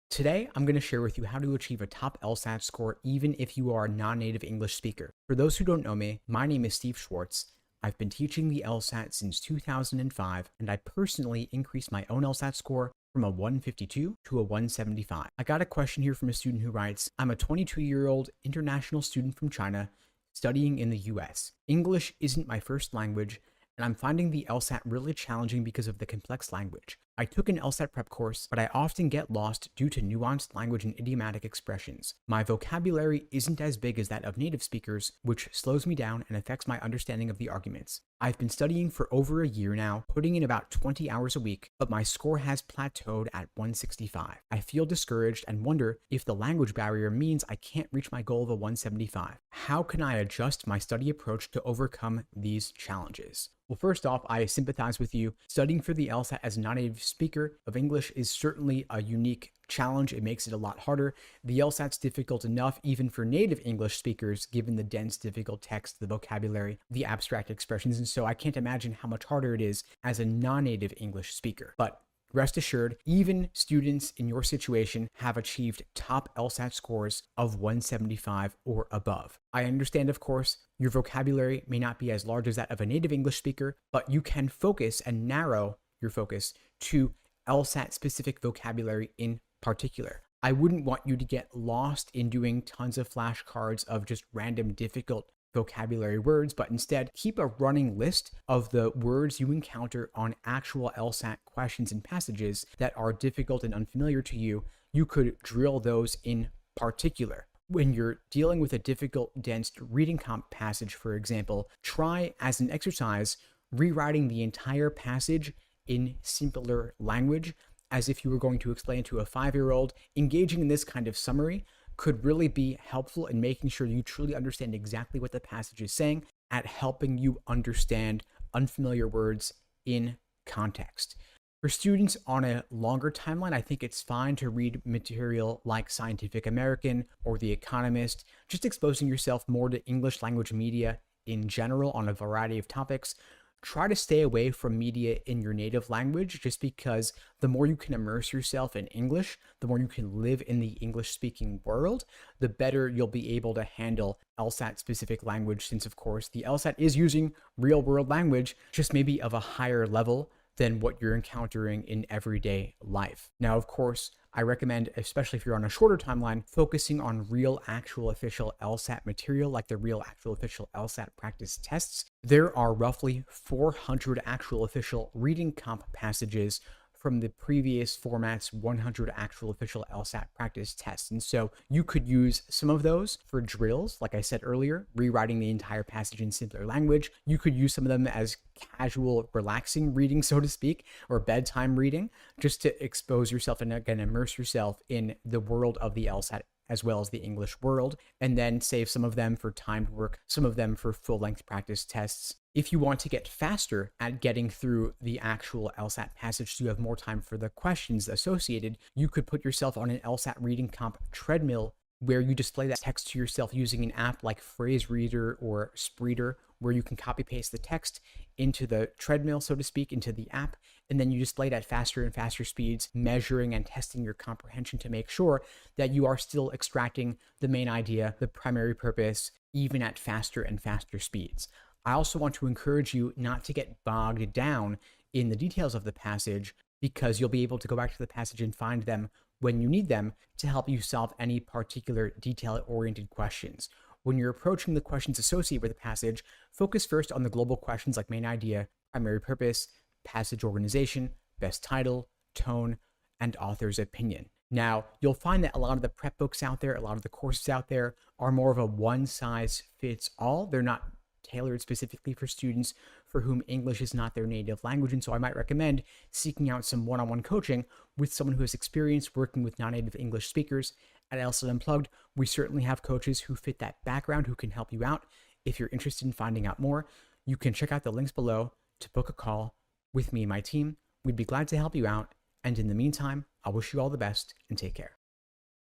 Today, I'm going to share with you how to achieve a top LSAT score even if you are a non-native English speaker. For those who don't know me, my name is Steve Schwartz. I've been teaching the LSAT since 2005, and I personally increased my own LSAT score from a 152 to a 175. I got a question here from a student who writes, I'm a 22-year-old international student from China studying in the US. English isn't my first language, and I'm finding the LSAT really challenging because of the complex language. I took an LSAT prep course, but I often get lost due to nuanced language and idiomatic expressions. My vocabulary isn't as big as that of native speakers, which slows me down and affects my understanding of the arguments. I've been studying for over a year now, putting in about 20 hours a week, but my score has plateaued at 165. I feel discouraged and wonder if the language barrier means I can't reach my goal of a 175. How can I adjust my study approach to overcome these challenges? Well, first off, I sympathize with you. Studying for the LSAT as a non-native speaker of English is certainly a unique challenge. It makes it a lot harder. The LSAT's difficult enough even for native English speakers, given the dense, difficult text, the vocabulary, the abstract expressions, and so I can't imagine how much harder it is as a non-native English speaker. But rest assured, even students in your situation have achieved top LSAT scores of 175 or above. I understand, of course, your vocabulary may not be as large as that of a native English speaker, but you can focus and narrow your focus to LSAT-specific vocabulary in particular. I wouldn't want you to get lost in doing tons of flashcards of just random difficult vocabulary words, but instead keep a running list of the words you encounter on actual LSAT questions and passages that are difficult and unfamiliar to you. You could drill those in particular. When you're dealing with a difficult, dense reading comp passage, for example, try as an exercise rewriting the entire passage in simpler language as if you were going to explain to a 5-year-old. Engaging in this kind of summary could really be helpful in making sure you truly understand exactly what the passage is saying, at helping you understand unfamiliar words in context. For students on a longer timeline, I think it's fine to read material like Scientific American or The Economist, just exposing yourself more to English language media in general on a variety of topics. Try to stay away from media in your native language, just because the more you can immerse yourself in English, the more you can live in the English-speaking world, the better you'll be able to handle LSAT-specific language, since, of course, the LSAT is using real-world language, just maybe of a higher level than what you're encountering in everyday life. Now, of course, I recommend, especially if you're on a shorter timeline, focusing on real, actual, official LSAT material, like the real, actual, official LSAT practice tests. There are roughly 400 actual, official reading comp passages from the previous format's 100 actual, official LSAT practice tests. And so you could use some of those for drills, like I said earlier, rewriting the entire passage in simpler language. You could use some of them as casual, relaxing reading, so to speak, or bedtime reading, just to expose yourself and, again, immerse yourself in the world of the LSAT as well as the English world, and then save some of them for timed work, some of them for full-length practice tests. If you want to get faster at getting through the actual LSAT passage so you have more time for the questions associated, you could put yourself on an LSAT reading comp treadmill where you display that text to yourself using an app like Phrase Reader or Spreeder, where you can copy paste the text into the treadmill, so to speak, into the app, and then you display it at faster and faster speeds, measuring and testing your comprehension to make sure that you are still extracting the main idea, the primary purpose, even at faster and faster speeds. I also want to encourage you not to get bogged down in the details of the passage, because you'll be able to go back to the passage and find them when you need them to help you solve any particular detail-oriented questions. When you're approaching the questions associated with the passage, focus first on the global questions like main idea, primary purpose, passage organization, best title, tone, and author's opinion. Now, you'll find that a lot of the prep books out there, a lot of the courses out there are more of a one-size-fits-all. They're not tailored specifically for students for whom English is not their native language. And so I might recommend seeking out some one-on-one coaching with someone who has experience working with non-native English speakers. At LSAT Unplugged, we certainly have coaches who fit that background, who can help you out. If you're interested in finding out more, you can check out the links below to book a call with me and my team. We'd be glad to help you out. And in the meantime, I wish you all the best and take care.